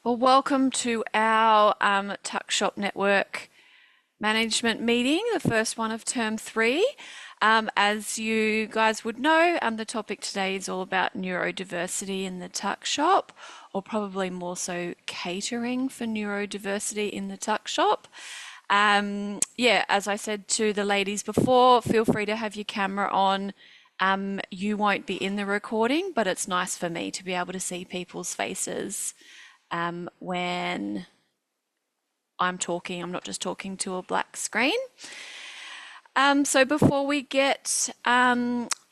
Well, welcome to our Tuckshop Network management meeting, the first one of term 3. As you guys would know, the topic today is all about neurodiversity in the Tuckshop, or probably more so catering for neurodiversity in the Tuckshop. Yeah, as I said to the ladies before, feel free to have your camera on. You won't be in the recording, but it's nice for me to be able to see people's faces when I'm talking. I'm not just talking to a black screen. So before we get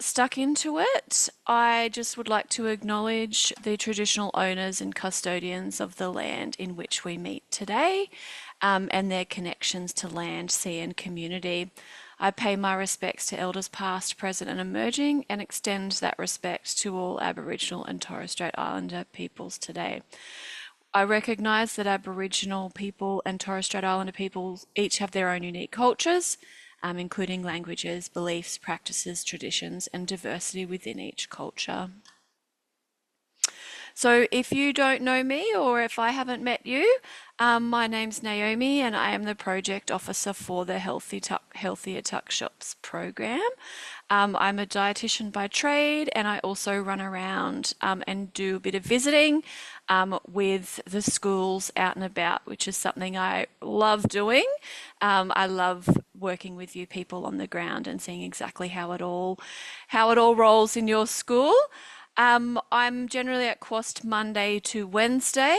stuck into it, I just would like to acknowledge the traditional owners and custodians of the land in which we meet today, and their connections to land, sea and community. I pay my respects to elders past, present and emerging, and extend that respect to all Aboriginal and Torres Strait Islander peoples today. I recognise that Aboriginal people and Torres Strait Islander peoples each have their own unique cultures, including languages, beliefs, practices, traditions, and diversity within each culture. So if you don't know me, or if I haven't met you, my name's Naomi and I am the project officer for the Healthier Tuckshops program. I'm a dietitian by trade, and I also run around and do a bit of visiting with the schools out and about, which is something I love doing. I love working with you people on the ground and seeing exactly how it all rolls in your school. I'm generally at Quast Monday to Wednesday.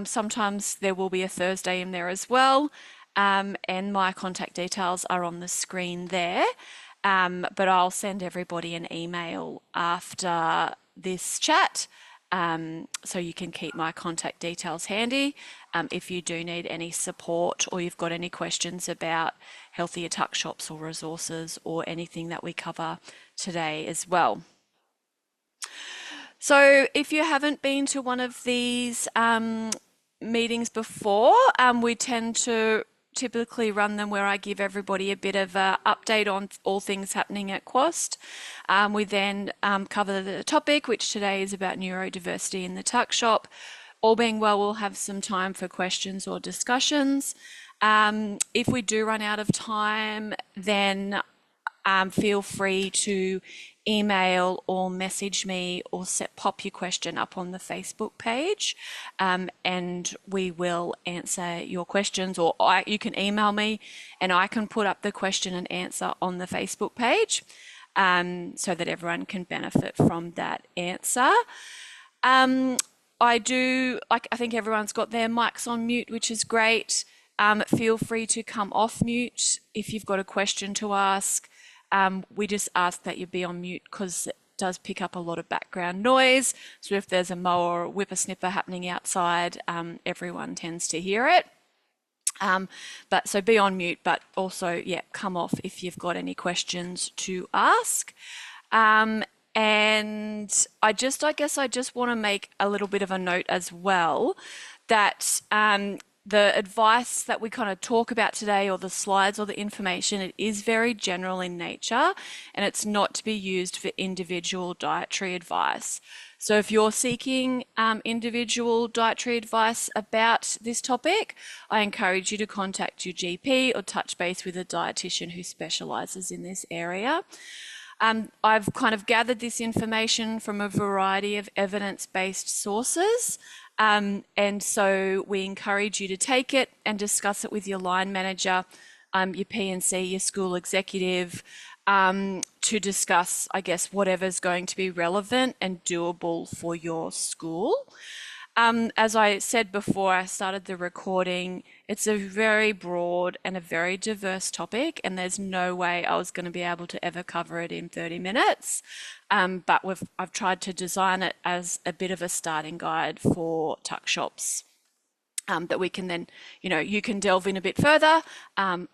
Sometimes there will be a Thursday in there as well. And my contact details are on the screen there. But I'll send everybody an email after this chat, so you can keep my contact details handy if you do need any support, or you've got any questions about healthier tuck shops or resources or anything that we cover today as well. So if you haven't been to one of these meetings before, we tend to typically run them where I give everybody a bit of an update on all things happening at Quast. We then cover the topic, which today is about neurodiversity in the tuck shop. All being well, we'll have some time for questions or discussions. If we do run out of time, then feel free to email or message me, or pop your question up on the Facebook page, and we will answer your questions, or you can email me and I can put up the question and answer on the Facebook page, so that everyone can benefit from that answer. I think everyone's got their mics on mute, which is great. Feel free to come off mute if you've got a question to ask. We just ask that you be on mute because it does pick up a lot of background noise. So if there's a mower or a whippersnipper happening outside, everyone tends to hear it. So be on mute, but also, yeah, come off if you've got any questions to ask. And I guess I just want to make a little bit of a note as well that the advice that we kind of talk about today, or the slides or the information, it is very general in nature, and it's not to be used for individual dietary advice. So if you're seeking individual dietary advice about this topic, I encourage you to contact your GP or touch base with a dietitian who specialises in this area. I've kind of gathered this information from a variety of evidence-based sources. And so we encourage you to take it and discuss it with your line manager, your P&C, your school executive, to discuss, I guess, whatever's going to be relevant and doable for your school. As I said before I started the recording, it's a very broad and a very diverse topic, and there's no way I was going to be able to ever cover it in 30 minutes. But I've tried to design it as a bit of a starting guide for tuck shops, that we can then, you can delve in a bit further,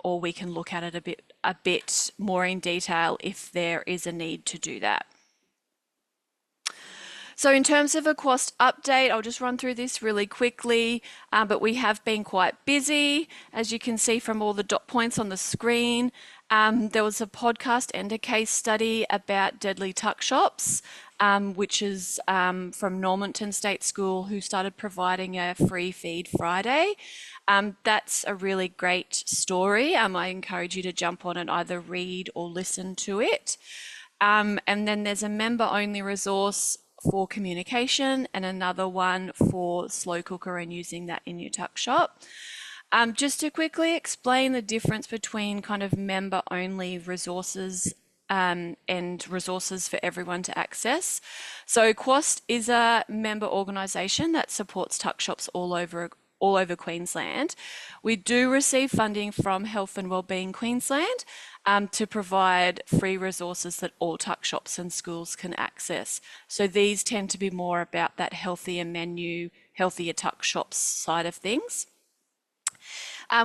or we can look at it a bit more in detail if there is a need to do that. So in terms of a Quast update, I'll just run through this really quickly, but we have been quite busy, as you can see from all the dot points on the screen. There was a podcast and a case study about deadly tuck shops which is from Normanton State School, who started providing a free feed Friday. That's a really great story. I encourage you to jump on and either read or listen to it. And then there's a member-only resource for communication and another one for slow cooker and using that in your tuck shop. Just to quickly explain the difference between kind of member-only resources and resources for everyone to access. So Quast is a member organisation that supports tuck shops all over Queensland. We do receive funding from Health and Wellbeing Queensland to provide free resources that all tuck shops and schools can access. So these tend to be more about that healthier menu, healthier tuck shops side of things.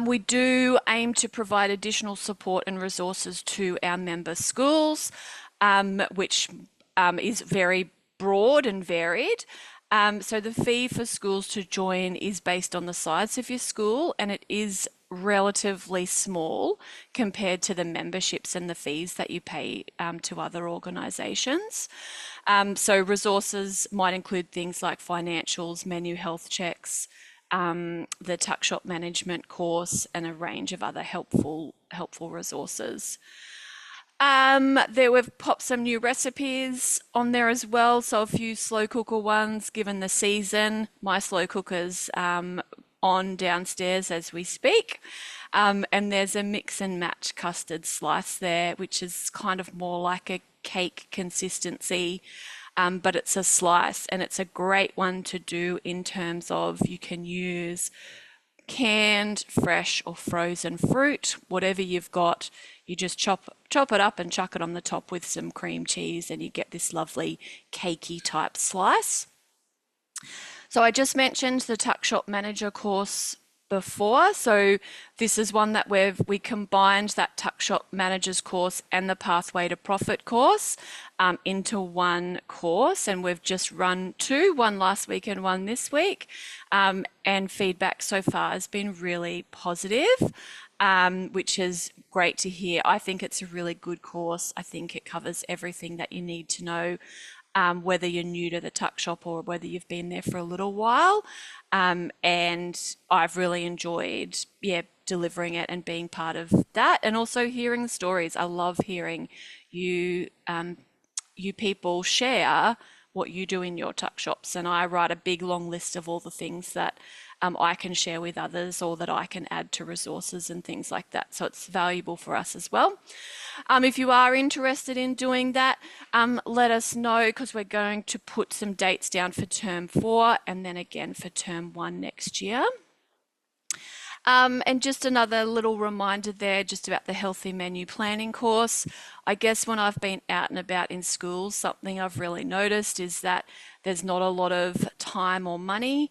We do aim to provide additional support and resources to our member schools, which is very broad and varied. So the fee for schools to join is based on the size of your school, and it is relatively small compared to the memberships and the fees that you pay to other organisations. So resources might include things like financials, menu health checks, the Tuckshop management course, and a range of other helpful resources. There we've popped some new recipes on there as well. So a few slow cooker ones given the season. My slow cooker's on downstairs as we speak. And there's a mix and match custard slice there, which is kind of more like a cake consistency. But it's a slice, and it's a great one to do in terms of you can use canned, fresh or frozen fruit, whatever you've got. You just chop it up and chuck it on the top with some cream cheese, and you get this lovely cakey type slice. So I just mentioned the Tuckshop Manager course before. So this is one that we combined that Tuckshop Managers course and the Pathway to Profit course into one course, and we've just run two, one last week and one this week, and feedback so far has been really positive, which is great to hear. I think it's a really good course. I think it covers everything that you need to know, whether you're new to the tuck shop or whether you've been there for a little while. And I've really enjoyed, delivering it and being part of that, and also hearing the stories. I love hearing you people share what you do in your tuck shops, and I write a big long list of all the things that I can share with others or that I can add to resources and things like that. So it's valuable for us as well. If you are interested in doing that, let us know, because we're going to put some dates down for term 4 and then again for term 1 next year. And just another little reminder there just about the healthy menu planning course. I guess when I've been out and about in schools, something I've really noticed is that there's not a lot of time or money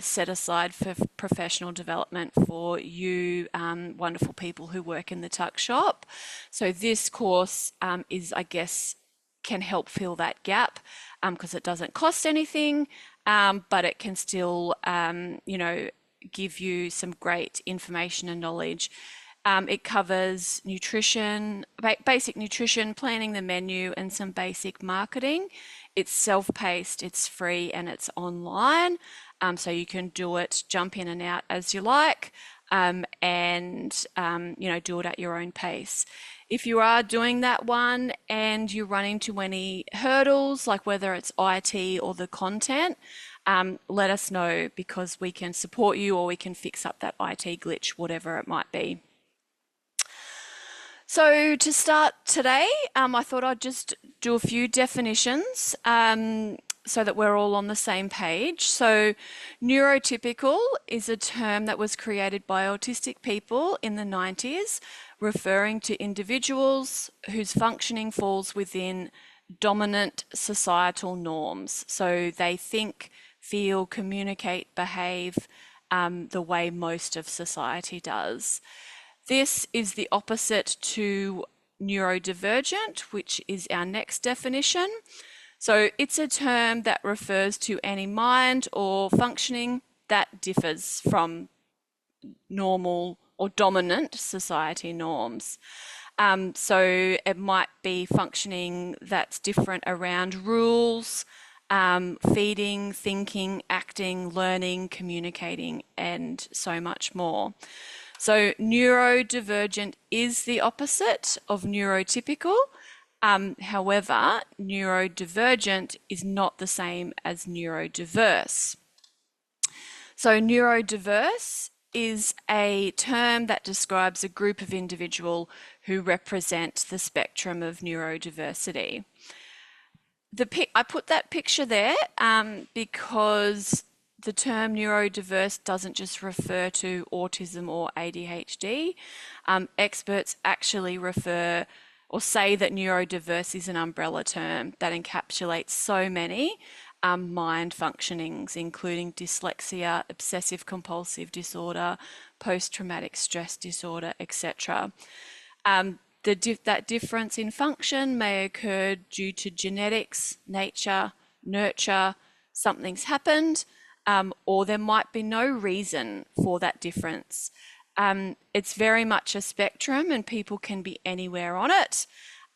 set aside for professional development for you wonderful people who work in the tuck shop. So this course is, I guess, can help fill that gap because it doesn't cost anything, but it can still, give you some great information and knowledge. It covers nutrition, basic nutrition, planning the menu, and some basic marketing. It's self-paced, it's free, and it's online. So you can do it, jump in and out as you like, and do it at your own pace. If you are doing that one and you run into any hurdles, like whether it's IT or the content, let us know, because we can support you or we can fix up that IT glitch, whatever it might be. So to start today, I thought I'd just do a few definitions so that we're all on the same page. So neurotypical is a term that was created by autistic people in the 90s, referring to individuals whose functioning falls within dominant societal norms. So they think, feel, communicate, behave the way most of society does. This is the opposite to neurodivergent, which is our next definition. So it's a term that refers to any mind or functioning that differs from normal or dominant society norms. So it might be functioning that's different around rules, feeding, thinking, acting, learning, communicating, and so much more. So neurodivergent is the opposite of neurotypical. However, neurodivergent is not the same as neurodiverse. So neurodiverse is a term that describes a group of individuals who represent the spectrum of neurodiversity. I put that picture there because the term neurodiverse doesn't just refer to autism or ADHD. Experts actually refer or say that neurodiverse is an umbrella term that encapsulates so many mind functionings, including dyslexia, obsessive compulsive disorder, post-traumatic stress disorder, etc. That difference in function may occur due to genetics, nature, nurture, something's happened, or there might be no reason for that difference. It's very much a spectrum and people can be anywhere on it.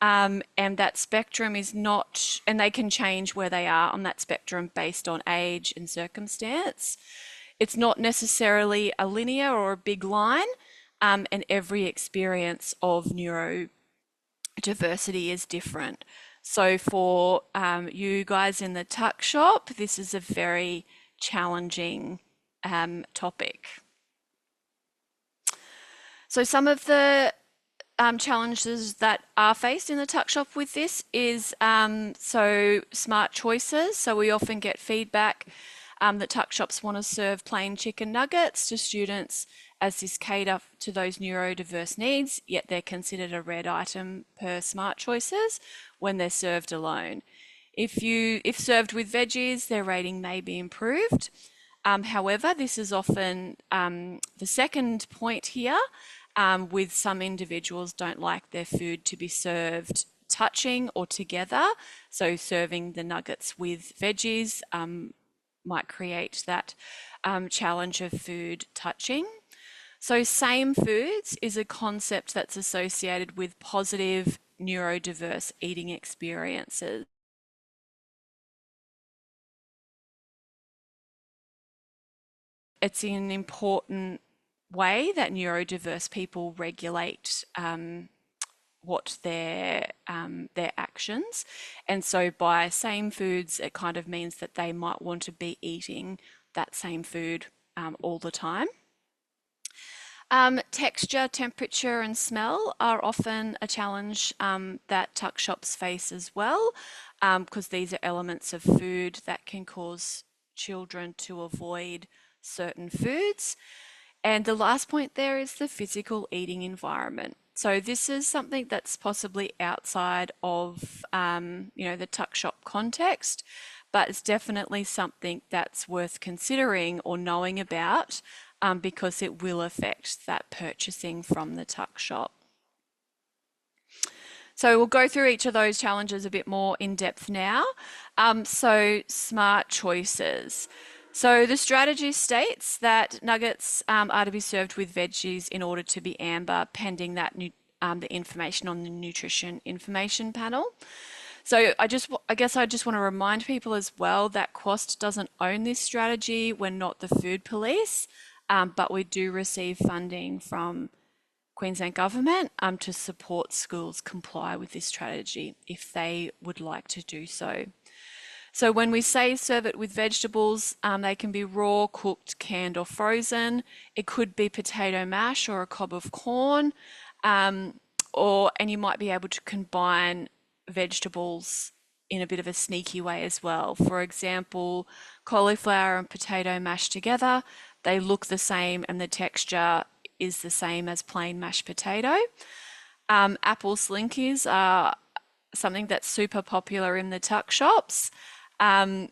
And that spectrum is not, and they can change where they are on that spectrum based on age and circumstance. It's not necessarily a linear or a big line, and every experience of neurodiversity is different. So for you guys in the tuck shop, this is a very challenging topic. So some of the challenges that are faced in the tuck shop with this is so smart choices. So we often get feedback that tuck shops want to serve plain chicken nuggets to students as this cater to those neurodiverse needs, yet they're considered a red item per smart choices when they're served alone. If served with veggies, their rating may be improved. However, this is often the second point here, with some individuals don't like their food to be served touching or together. So serving the nuggets with veggies might create that challenge of food touching. So same foods is a concept that's associated with positive neurodiverse eating experiences. It's an important way that neurodiverse people regulate what their actions, and so by same foods, it kind of means that they might want to be eating that same food all the time. Texture, temperature, and smell are often a challenge that tuck shops face as well, because these are elements of food that can cause children to avoid certain foods. And the last point there is the physical eating environment. So this is something that's possibly outside of, the tuck shop context, but it's definitely something that's worth considering or knowing about because it will affect that purchasing from the tuck shop. So we'll go through each of those challenges a bit more in depth now. So smart choices. So the strategy states that nuggets are to be served with veggies in order to be amber, pending that the information on the nutrition information panel. So I guess I just want to remind people as well that Quast doesn't own this strategy. We're not the food police, but we do receive funding from Queensland Government to support schools comply with this strategy if they would like to do so. So when we say serve it with vegetables, they can be raw, cooked, canned or frozen. It could be potato mash or a cob of corn, and you might be able to combine vegetables in a bit of a sneaky way as well. For example, cauliflower and potato mashed together, they look the same and the texture is the same as plain mashed potato. Apple slinkies are something that's super popular in the tuck shops. And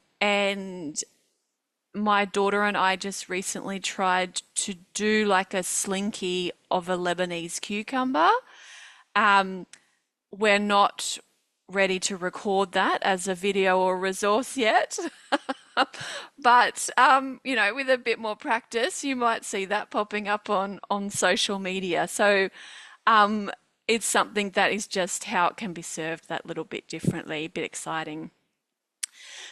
my daughter and I just recently tried to do like a slinky of a Lebanese cucumber. We're not ready to record that as a video or resource yet. But with a bit more practice, you might see that popping up on social media. So it's something that is just how it can be served that little bit differently, a bit exciting.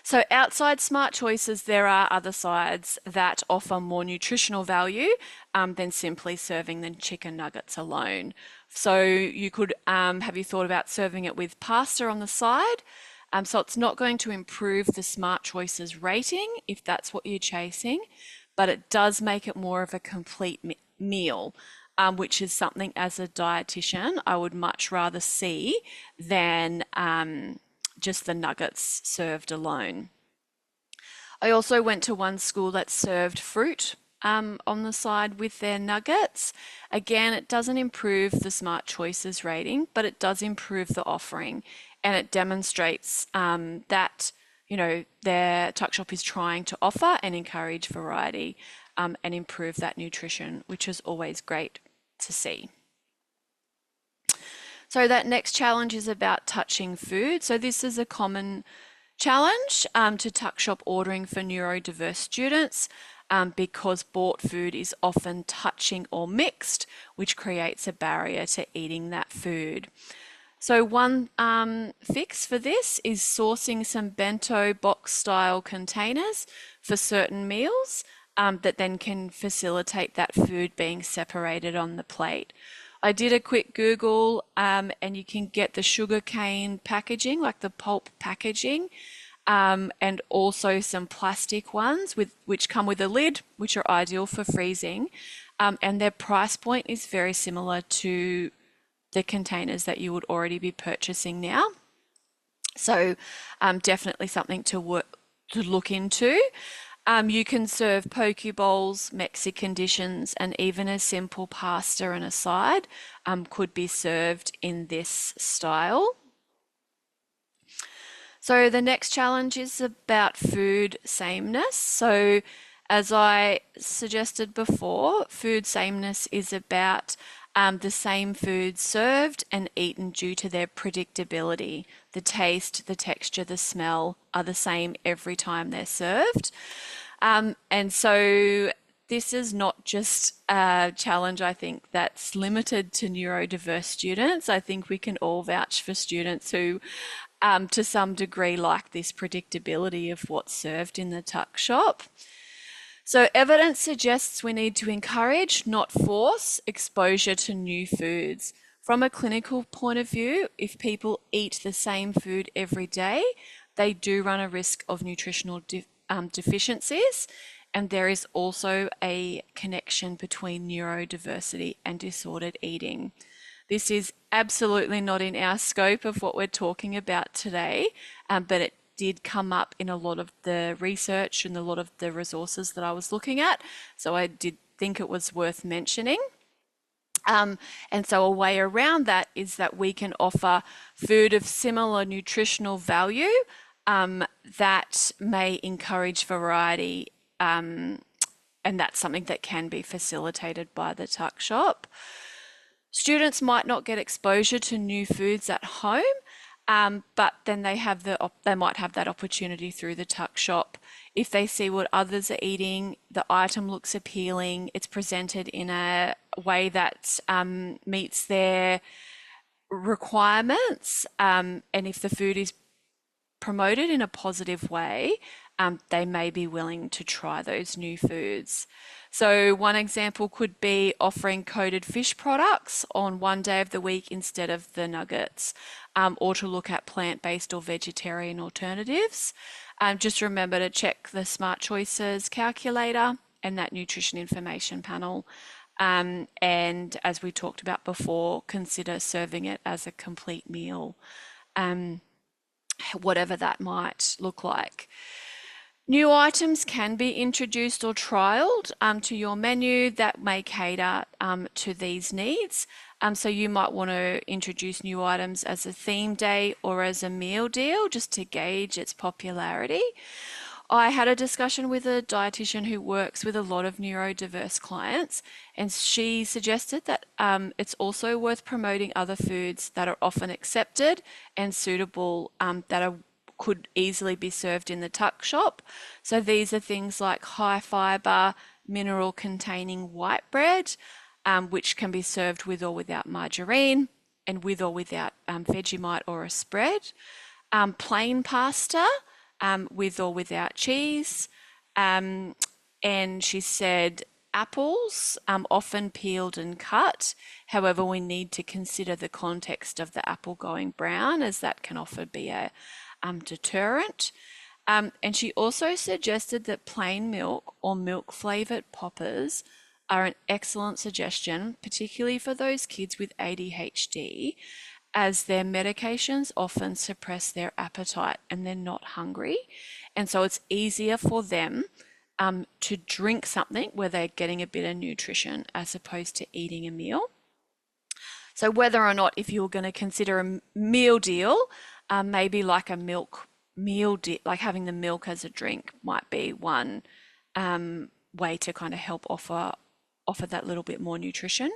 So outside Smart Choices, there are other sides that offer more nutritional value than simply serving the chicken nuggets alone. So you could, have you thought about serving it with pasta on the side? So it's not going to improve the Smart Choices rating if that's what you're chasing, but it does make it more of a complete meal, which is something as a dietitian I would much rather see than just the nuggets served alone. I also went to one school that served fruit on the side with their nuggets. Again, it doesn't improve the Smart Choices rating, but it does improve the offering, and it demonstrates that their tuck shop is trying to offer and encourage variety and improve that nutrition, which is always great to see. So that next challenge is about touching food. So this is a common challenge to Tuckshop ordering for neurodiverse students because bought food is often touching or mixed, which creates a barrier to eating that food. So one fix for this is sourcing some bento box style containers for certain meals that then can facilitate that food being separated on the plate. I did a quick Google and you can get the sugarcane packaging, like the pulp packaging, and also some plastic ones which come with a lid, which are ideal for freezing. And their price point is very similar to the containers that you would already be purchasing now. So definitely something to look into. You can serve poke bowls, Mexican dishes, and even a simple pasta and a side could be served in this style. So the next challenge is about food sameness. So as I suggested before, food sameness is about the same foods served and eaten due to their predictability. The taste, the texture, the smell are the same every time they're served. And so this is not just a challenge, I think, that's limited to neurodiverse students. I think we can all vouch for students who, to some degree, like this predictability of what's served in the tuck shop. So evidence suggests we need to encourage, not force, exposure to new foods. From a clinical point of view, if people eat the same food every day, they do run a risk of nutritional deficiencies, and there is also a connection between neurodiversity and disordered eating. This is absolutely not in our scope of what we're talking about today, but it did come up in a lot of the research and a lot of the resources that I was looking at, so I did think it was worth mentioning. And so a way around that is that we can offer food of similar nutritional value that may encourage variety, and that's something that can be facilitated by the tuck shop. Students might not get exposure to new foods at home, but then they might have that opportunity through the tuck shop. If they see what others are eating, the item looks appealing, it's presented in a way that meets their requirements, and if the food is promoted in a positive way, they may be willing to try those new foods. So one example could be offering coated fish products on one day of the week instead of the nuggets, or to look at plant-based or vegetarian alternatives. Just remember to check the Smart Choices calculator and that nutrition information panel. And as we talked about before, consider serving it as a complete meal, whatever that might look like. New items can be introduced or trialed to your menu that may cater to these needs. So you might want to introduce new items as a theme day or as a meal deal just to gauge its popularity. I had a discussion with a dietitian who works with a lot of neurodiverse clients, and she suggested that it's also worth promoting other foods that are often accepted and suitable, that could easily be served in the tuck shop. So these are things like high fiber, mineral containing white bread, which can be served with or without margarine, and with or without Vegemite or a spread. Plain pasta with or without cheese. Um, and she said apples, often peeled and cut. However, we need to consider the context of the apple going brown, as that can often be a deterrent. And she also suggested that plain milk or milk flavored poppers are an excellent suggestion, particularly for those kids with ADHD, as their medications often suppress their appetite and they're not hungry. And so it's easier for them to drink something where they're getting a bit of nutrition as opposed to eating a meal. So whether or not, if you're going to consider a meal deal, maybe like a like having the milk as a drink might be one way to kind of help offer that little bit more nutrition.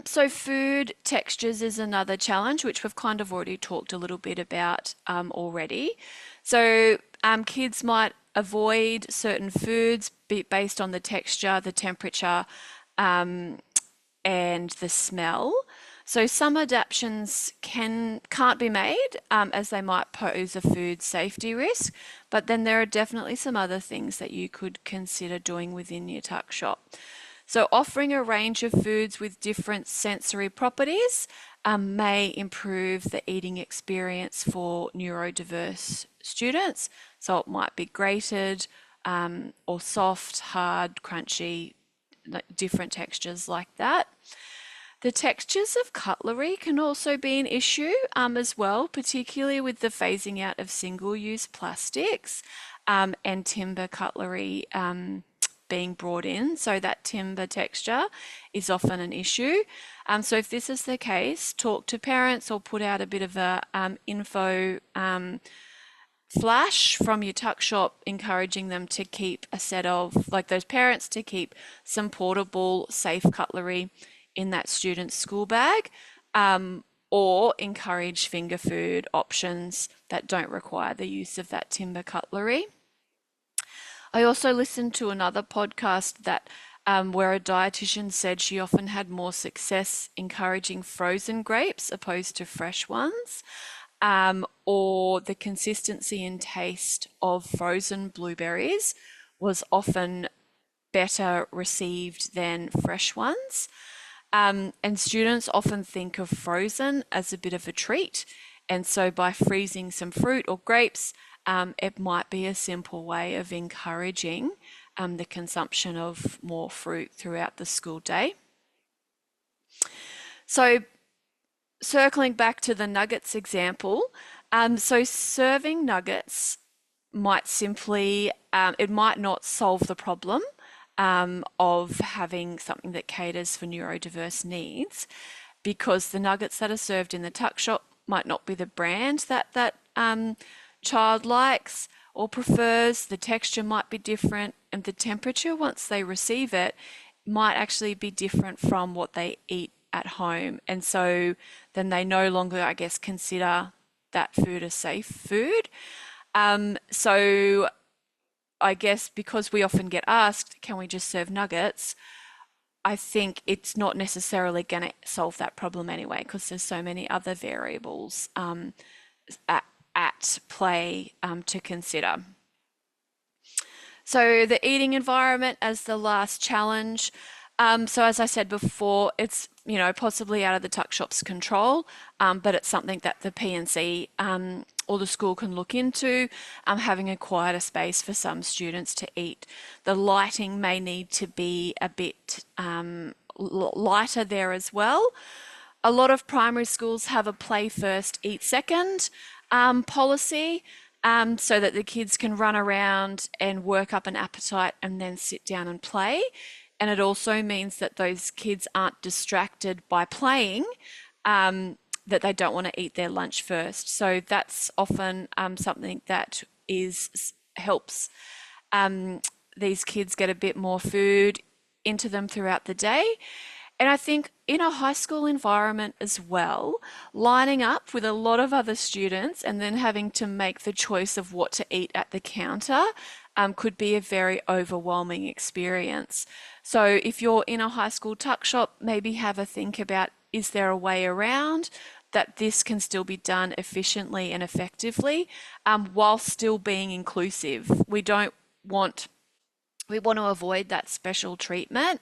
So food textures is another challenge, which we've kind of already talked a little bit about already. So kids might avoid certain foods based on the texture, the temperature, and the smell. So some adaptations can't be made as they might pose a food safety risk, but then there are definitely some other things that you could consider doing within your tuck shop. So offering a range of foods with different sensory properties may improve the eating experience for neurodiverse students. So it might be grated or soft, hard, crunchy, different textures like that. The textures of cutlery can also be an issue as well, particularly with the phasing out of single-use plastics and timber cutlery being brought in. So that timber texture is often an issue. So if this is the case, talk to parents or put out a bit of a info flash from your tuck shop, encouraging them to keep a set of, like those parents, to keep some portable, safe cutlery in that student's school bag, or encourage finger food options that don't require the use of that timber cutlery. I also listened to another podcast that where a dietitian said she often had more success encouraging frozen grapes opposed to fresh ones, or the consistency and taste of frozen blueberries was often better received than fresh ones. And students often think of frozen as a bit of a treat. And so by freezing some fruit or grapes, it might be a simple way of encouraging the consumption of more fruit throughout the school day. So circling back to the nuggets example, so serving nuggets might simply, it might not solve the problem of having something that caters for neurodiverse needs, because the nuggets that are served in the tuck shop might not be the brand that child likes or prefers. The texture might be different, and the temperature once they receive it might actually be different from what they eat at home. And so then they no longer, I guess, consider that food a safe food. So I guess because we often get asked, can we just serve nuggets? I think it's not necessarily going to solve that problem anyway, because there's so many other variables at play to consider. So the eating environment as the last challenge. So as I said before, it's possibly out of the tuck shop's control, but it's something that the P&C or the school can look into, having a quieter space for some students to eat. The lighting may need to be a bit lighter there as well. A lot of primary schools have a play first, eat second policy, so that the kids can run around and work up an appetite and then sit down and play. And it also means that those kids aren't distracted by playing, that they don't want to eat their lunch first. So that's often something that helps these kids get a bit more food into them throughout the day. And I think in a high school environment as well, lining up with a lot of other students and then having to make the choice of what to eat at the counter could be a very overwhelming experience. So if you're in a high school tuck shop, maybe have a think about, is there a way around that this can still be done efficiently and effectively, while still being inclusive. We want to avoid that special treatment,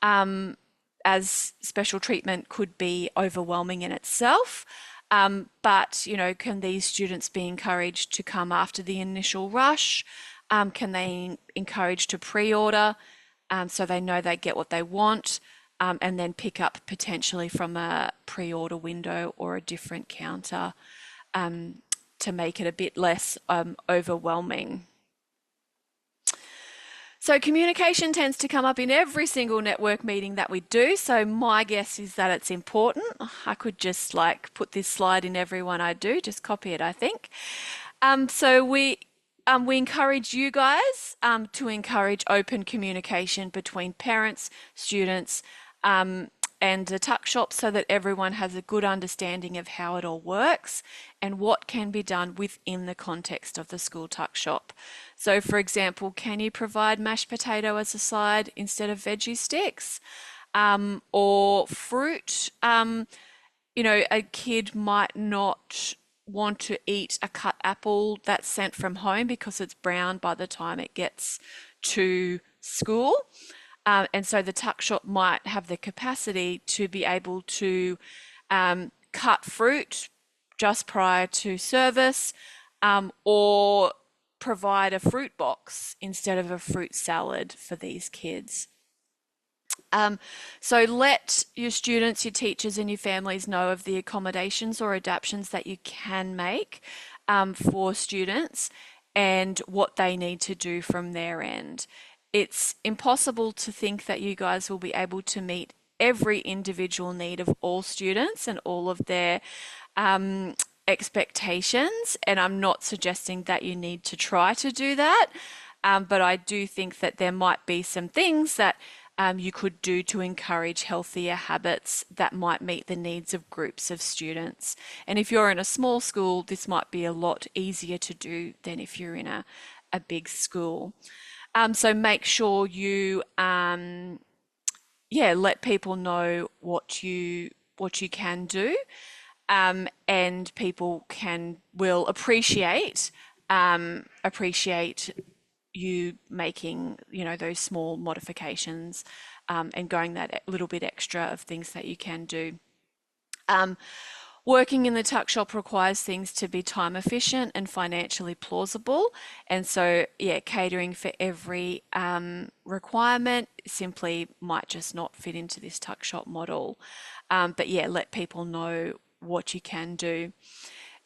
as special treatment could be overwhelming in itself. But, can these students be encouraged to come after the initial rush? Can they encourage to pre-order, so they know they get what they want, and then pick up potentially from a pre-order window or a different counter, to make it a bit less overwhelming. So communication tends to come up in every single network meeting that we do. So my guess is that it's important. I could just put this slide in every one I do, just copy it, I think. So we encourage you guys to encourage open communication between parents, students, and the tuck shop, so that everyone has a good understanding of how it all works and what can be done within the context of the school tuck shop. So for example, can you provide mashed potato as a side instead of veggie sticks? Or fruit? A kid might not want to eat a cut apple that's sent from home because it's brown by the time it gets to school. And so the tuck shop might have the capacity to be able to cut fruit just prior to service, or provide a fruit box instead of a fruit salad for these kids. So let your students, your teachers, and your families know of the accommodations or adaptations that you can make for students and what they need to do from their end. It's impossible to think that you guys will be able to meet every individual need of all students and all of their expectations, and I'm not suggesting that you need to try to do that, but I do think that there might be some things that you could do to encourage healthier habits that might meet the needs of groups of students. And if you're in a small school, this might be a lot easier to do than if you're in a big school. So make sure you, let people know what you can do, and people will appreciate you making those small modifications, and going that little bit extra of things that you can do. Working in the tuck shop requires things to be time efficient and financially plausible. And so, catering for every requirement simply might just not fit into this tuck shop model. But let people know what you can do.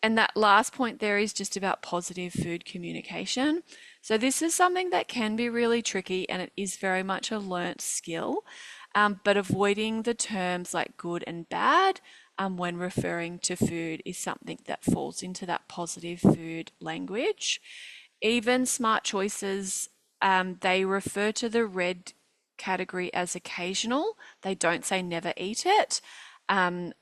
And that last point there is just about positive food communication. So this is something that can be really tricky, and it is very much a learnt skill. But avoiding the terms like good and bad when referring to food is something that falls into that positive food language. Even Smart Choices, they refer to the red category as occasional. They don't say never eat it.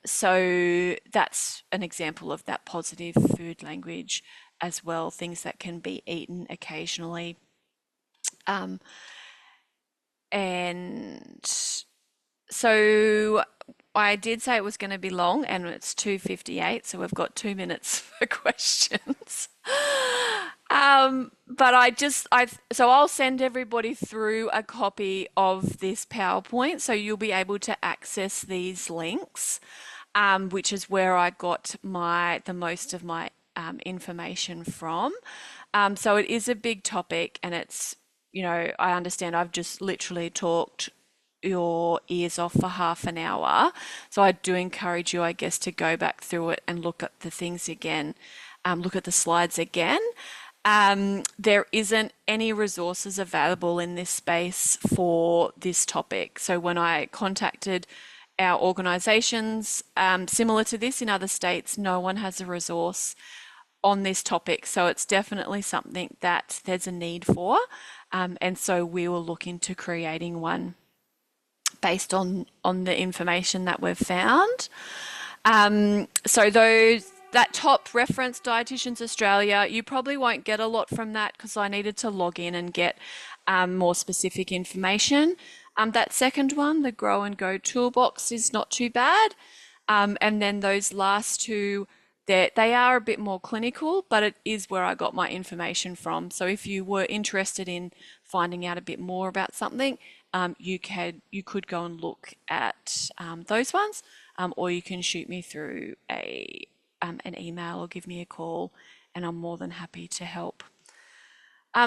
So that's an example of that positive food language as well, things that can be eaten occasionally. And so I did say it was going to be long, and it's 2:58, so we've got 2 minutes for questions. But I'll send everybody through a copy of this PowerPoint, so you'll be able to access these links, which is where I got the most of my information from. So it is a big topic, and it's, I understand I've just literally talked your ears off for half an hour. So I do encourage you, I guess, to go back through it and look at the things again, look at the slides again. There isn't any resources available in this space for this topic. So when I contacted our organisations similar to this in other states, no one has a resource on this topic. So it's definitely something that there's a need for. And so we will look into creating one based on the information that we've found. So that top reference, Dietitians Australia, you probably won't get a lot from that because I needed to log in and get more specific information. That second one, the Grow and Go Toolbox, is not too bad. And then those last two, they are a bit more clinical, but it is where I got my information from. So if you were interested in finding out a bit more about something, you could go and look at those ones, or you can shoot me through an email or give me a call, and I'm more than happy to help.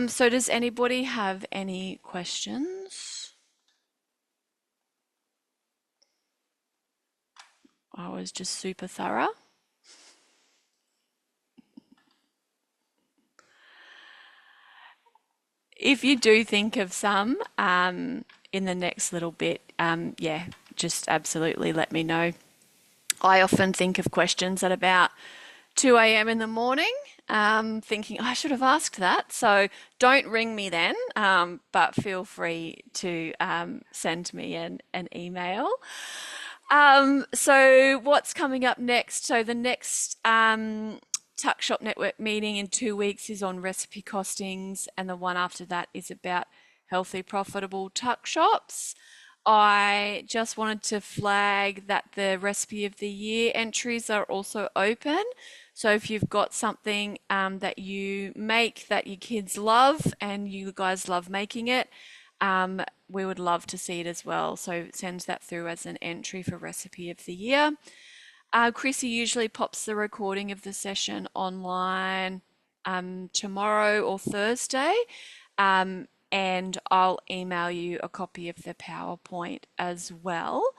So does anybody have any questions? I was just super thorough. If you do think of some in the next little bit, yeah, just absolutely let me know. I often think of questions at about 2 a.m. in the morning, thinking I should have asked that. So don't ring me then, but feel free to send me an email. So what's coming up next? So the next Tuckshop Network meeting in 2 weeks is on recipe costings, and the one after that is about healthy, profitable tuck shops. I just wanted to flag that the recipe of the year entries are also open. So if you've got something that you make that your kids love and you guys love making it, we would love to see it as well. So send that through as an entry for recipe of the year. Chrissy usually pops the recording of the session online tomorrow or Thursday, and I'll email you a copy of the PowerPoint as well.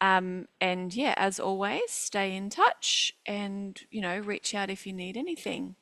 And yeah, as always, stay in touch and, reach out if you need anything.